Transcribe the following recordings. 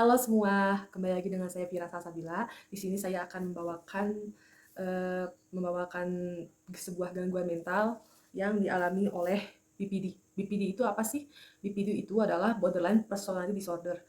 Halo semua, kembali lagi dengan saya Vira Salsabila. Di sini saya akan membawakan sebuah gangguan mental yang dialami oleh BPD. BPD itu apa sih? BPD itu adalah Borderline Personality Disorder.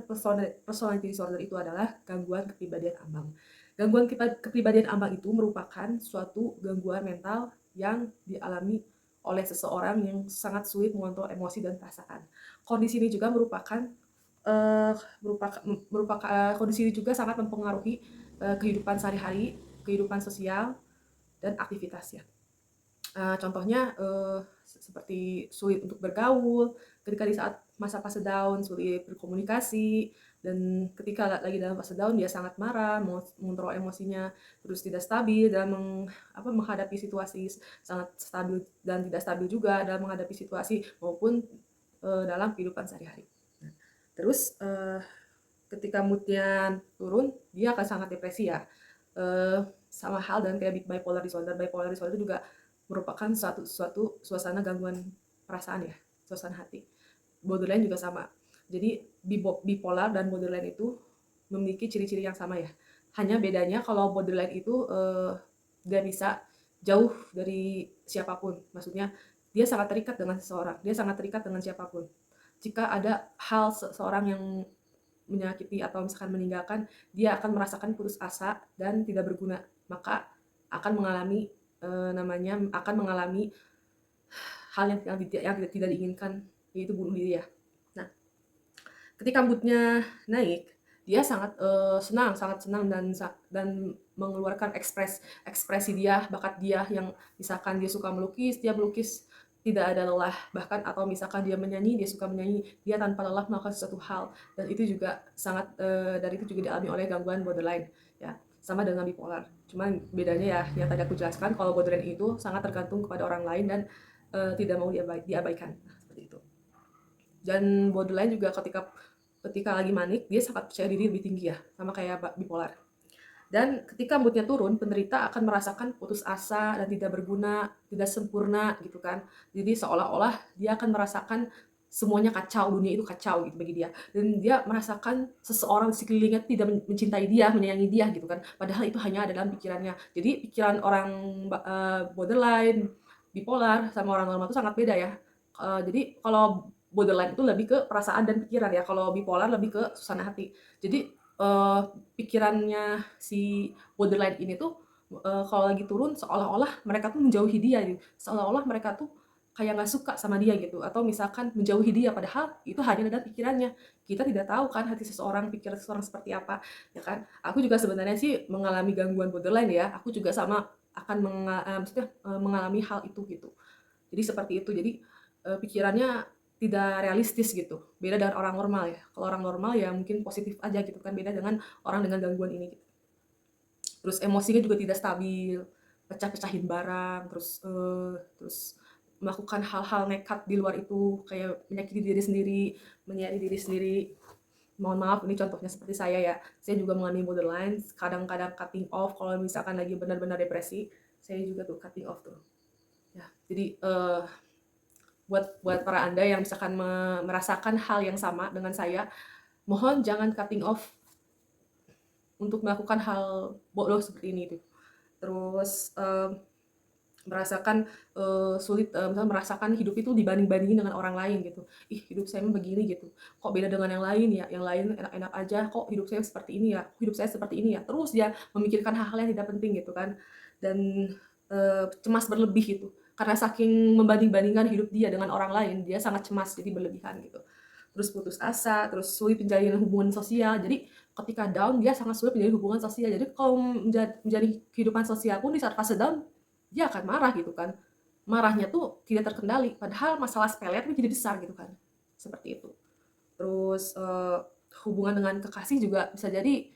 Personality Disorder itu adalah gangguan kepribadian ambang. Gangguan kepribadian ambang itu merupakan suatu gangguan mental yang dialami oleh seseorang yang sangat sulit mengontrol emosi dan perasaan. Kondisi ini juga Eee, kondisi ini juga sangat mempengaruhi, kehidupan sehari-hari, kehidupan sosial, dan aktivitasnya. Contohnya, seperti sulit untuk bergaul, ketika di saat masa fase down, sulit berkomunikasi, dan ketika lagi dalam fase down dia sangat marah, mengontrol emosinya, terus tidak stabil dalam menghadapi situasi, sangat stabil dan tidak stabil juga dalam menghadapi situasi maupun, dalam kehidupan sehari-hari. Nah, terus, ketika mood-nya turun, dia akan sangat depresi ya. Sama hal dengan kayak bipolar disorder. Bipolar disorder juga merupakan suatu suasana gangguan perasaan ya, suasana hati. Borderline juga sama. Jadi bipolar dan borderline itu memiliki ciri-ciri yang sama ya. Hanya bedanya kalau borderline itu, dia bisa jauh dari siapapun. Maksudnya dia sangat terikat dengan seseorang, dia sangat terikat dengan siapapun. Jika ada hal seseorang yang menyakiti atau misalkan meninggalkan, dia akan merasakan putus asa dan tidak berguna. Maka akan mengalami, akan mengalami hal yang tidak diinginkan, yaitu bunuh diri ya. Nah, ketika mood-nya naik, dia sangat senang dan mengeluarkan ekspresi dia, bakat dia yang misalkan dia suka melukis, dia melukis tidak ada lelah, bahkan atau misalkan dia menyanyi, dia suka menyanyi, dia tanpa lelah melakukan sesuatu hal, dan itu juga dan itu juga dialami oleh gangguan borderline, ya. Sama dengan bipolar. Cuman bedanya ya yang tadi aku jelaskan, kalau borderline itu sangat tergantung kepada orang lain dan, tidak mau diabaikan. Nah, seperti itu. Dan borderline juga ketika ketika lagi manik, dia sangat percaya diri lebih tinggi ya, sama kayak bipolar. Dan ketika mood-nya turun, penderita akan merasakan putus asa dan tidak berguna, tidak sempurna gitu kan. Jadi seolah-olah dia akan merasakan semuanya kacau, dunia itu kacau gitu bagi dia. Dan dia merasakan seseorang di sekelilingnya tidak mencintai dia, menyayangi dia gitu kan. Padahal itu hanya ada dalam pikirannya. Jadi pikiran orang borderline, bipolar sama orang normal itu sangat beda ya. Jadi kalau borderline itu lebih ke perasaan dan pikiran ya, kalau bipolar lebih ke suasana hati. Jadi pikirannya si borderline ini tuh, kalau lagi turun seolah-olah mereka tuh menjauhi dia gitu, seolah-olah mereka tuh kayak nggak suka sama dia gitu, atau misalkan menjauhi dia padahal itu hanya ada pikirannya. Kita tidak tahu kan hati seseorang, pikiran seseorang seperti apa, ya kan. Aku juga sebenarnya sih mengalami gangguan borderline ya, aku juga sama akan maksudnya, mengalami hal itu gitu. Jadi seperti itu. Jadi, pikirannya tidak realistis gitu, beda dengan orang normal ya. Kalau orang normal ya mungkin positif aja gitu kan, beda dengan orang dengan gangguan ini gitu. Terus emosinya juga tidak stabil, pecah-pecahin barang, terus melakukan hal-hal nekat di luar itu, kayak menyakiti diri sendiri, menyayangi diri sendiri. Mohon maaf ini contohnya seperti saya juga mengalami borderline, kadang-kadang cutting off kalau misalkan lagi benar-benar depresi, saya juga tuh cutting off tuh. Ya, jadi, buat buat para Anda yang misalkan merasakan hal yang sama dengan saya, mohon jangan cutting off untuk melakukan hal bodoh seperti ini tuh. Terus, merasakan, misalnya merasakan hidup itu dibanding-bandingin dengan orang lain gitu. "Ih, hidup saya mah begini," gitu. "Kok beda dengan yang lain ya? Yang lain enak-enak aja, kok hidup saya seperti ini ya? Kok hidup saya seperti ini ya?" Terus dia memikirkan hal-hal yang tidak penting gitu kan. Dan, cemas berlebih gitu. Karena saking membanding-bandingkan hidup dia dengan orang lain, dia sangat cemas, jadi berlebihan gitu. Terus putus asa, terus sulit menjalin hubungan sosial. Jadi ketika down, dia sangat sulit menjalin hubungan sosial. Jadi kalau menjalin kehidupan sosial pun di saat fase down, dia akan marah gitu kan. Marahnya tuh tidak terkendali, padahal masalah sepele tapi jadi besar gitu kan. Seperti itu. Terus, hubungan dengan kekasih juga bisa jadi,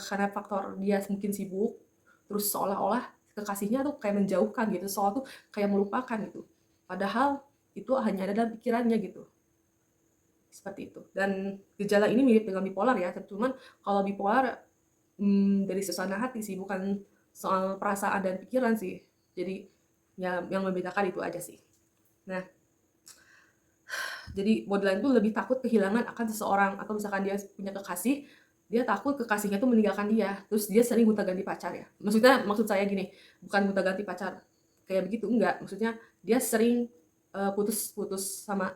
karena faktor dia mungkin sibuk, terus seolah-olah kekasihnya tuh kayak menjauhkan gitu, seolah tuh kayak melupakan gitu. Padahal itu hanya ada dalam pikirannya gitu, seperti itu. Dan gejala ini mirip dengan bipolar ya, cuman kalau bipolar, dari suasana hati sih, bukan soal perasaan dan pikiran sih. Jadi, ya yang membedakan itu aja sih. Nah, Jadi borderline tuh lebih takut kehilangan akan seseorang, atau misalkan dia punya kekasih, dia takut kekasihnya tuh meninggalkan dia, terus dia sering gonta-ganti pacar ya. Maksud saya gini, bukan gonta-ganti pacar kayak begitu, enggak. Maksudnya dia sering putus sama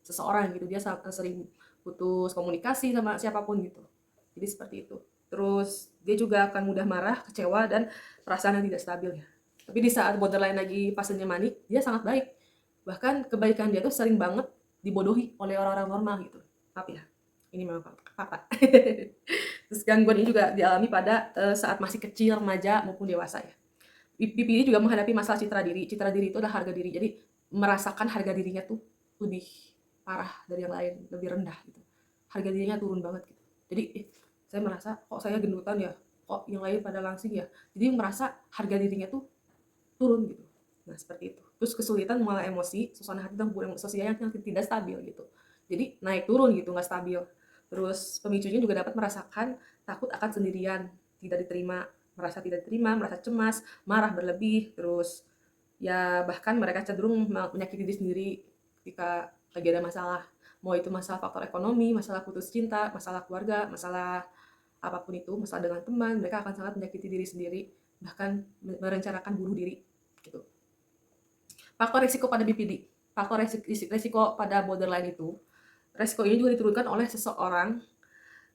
seseorang gitu, dia sering putus komunikasi sama siapapun gitu. Jadi seperti itu. Terus dia juga akan mudah marah, kecewa, dan perasaan yang tidak stabil ya. Tapi di saat borderline lagi fasenya manik, dia sangat baik. Bahkan kebaikan dia tuh sering banget dibodohi oleh orang-orang normal gitu. Tapi ya, ini memang fakta. Terus gangguan ini juga dialami pada saat masih kecil, remaja maupun dewasa ya. BPD juga menghadapi masalah citra diri. Citra diri itu adalah harga diri. Jadi merasakan harga dirinya tuh lebih parah dari yang lain, lebih rendah gitu. Harga dirinya turun banget gitu. Jadi saya merasa kok saya gendutan ya, kok yang lain pada langsing ya. Jadi merasa harga dirinya tuh turun gitu. Nah, seperti itu. Terus kesulitan mengelola emosi, suasana hati dan hubungan sosial yang tidak stabil gitu. Jadi naik turun gitu, nggak stabil. Terus pemicunya juga dapat merasakan takut akan sendirian, merasa tidak diterima, merasa cemas, marah berlebih, terus ya bahkan mereka cenderung menyakiti diri sendiri ketika lagi ada masalah. Mau itu masalah faktor ekonomi, masalah putus cinta, masalah keluarga, masalah apapun itu, masalah dengan teman, mereka akan sangat menyakiti diri sendiri, bahkan merencanakan bunuh diri gitu. Faktor risiko pada BPD, faktor risiko pada borderline itu, risiko ini juga diturunkan oleh seseorang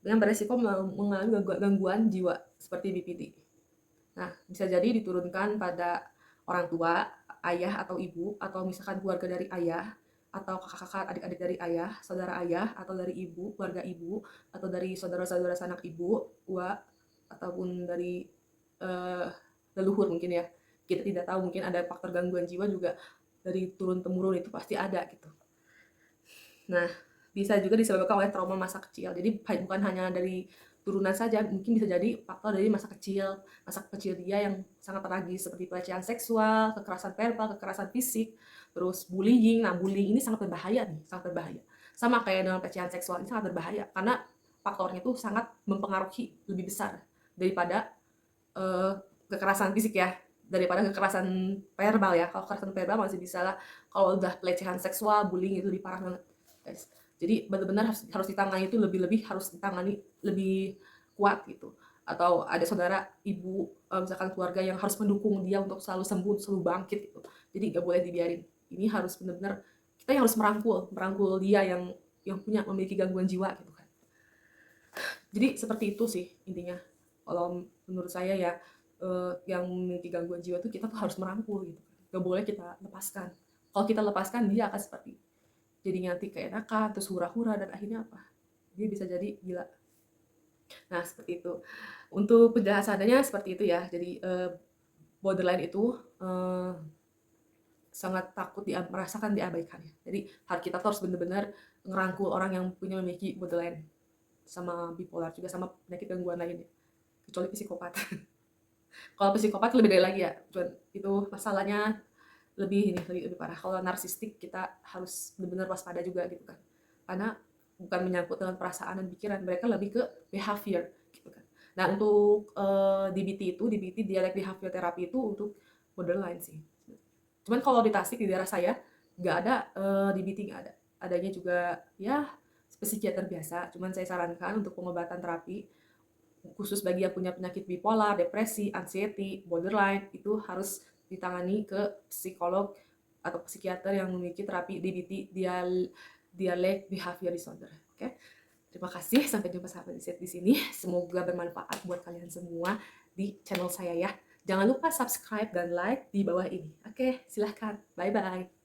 yang beresiko mengalami gangguan jiwa seperti BPD. Nah, bisa jadi diturunkan pada orang tua, ayah atau ibu, atau misalkan keluarga dari ayah, atau kakak-kakak, adik-adik dari ayah, saudara ayah, atau dari ibu, keluarga ibu, atau dari saudara-saudara sanak ibu, ataupun dari uh, leluhur mungkin ya. Kita tidak tahu, mungkin ada faktor gangguan jiwa juga dari turun-temurun, itu pasti ada gitu. Nah, bisa juga disebabkan oleh trauma masa kecil. Jadi bukan hanya dari turunan saja, mungkin bisa jadi faktor dari masa kecil dia yang sangat tragis seperti pelecehan seksual, kekerasan verbal, kekerasan fisik, terus bullying. Nah, bullying ini sangat berbahaya nih, sangat berbahaya. Sama kayak dengan pelecehan seksual, ini sangat berbahaya karena faktornya tuh sangat mempengaruhi lebih besar daripada uh, kekerasan fisik ya, daripada kekerasan verbal ya. Kalau kekerasan verbal masih bisa lah, kalau udah pelecehan seksual, bullying itu lebih parah banget guys. Jadi benar-benar harus ditangani, itu lebih harus ditangani lebih kuat gitu. Atau ada saudara, ibu, misalkan keluarga yang harus mendukung dia untuk selalu sembuh, selalu bangkit gitu. Jadi nggak boleh dibiarin. Ini harus benar-benar kita yang harus merangkul dia yang memiliki gangguan jiwa gitu kan. Jadi seperti itu sih intinya. Kalau menurut saya ya, yang memiliki gangguan jiwa tuh kita tuh harus merangkul gitu. Gak boleh kita lepaskan. Kalau kita lepaskan, dia akan seperti jadi nanti keenakan, terus hura-hura, dan akhirnya apa? Dia bisa jadi gila. Nah, seperti itu. Untuk penjelasannya seperti itu ya. Jadi borderline itu sangat takut merasakan diabaikan. Jadi kita harus benar-benar ngerangkul orang yang memiliki borderline, sama bipolar juga, sama penyakit gangguan lainnya, kecuali psikopat. Kalau psikopat lebih dari lagi ya, itu masalahnya lebih parah. Kalau narsistik kita harus benar-benar waspada juga gitu kan, karena bukan menyangkut dengan perasaan dan pikiran, mereka lebih ke behavior gitu kan. Nah, untuk DBT dialek behavior therapy itu untuk borderline sih. Cuman kalau di Tasik, di daerah saya nggak ada DBT, nggak ada. Adanya juga ya psikiater biasa. Cuman saya sarankan untuk pengobatan terapi khusus bagi yang punya penyakit bipolar, depresi, anxiety, borderline, itu harus ditangani ke psikolog atau psikiater yang memiliki terapi DBT, dialek behavior disorder. Oke. Terima kasih, sampai jumpa sahabat di sini. Semoga bermanfaat buat kalian semua di channel saya ya. Jangan lupa subscribe dan like di bawah ini. Oke, silahkan. Bye-bye.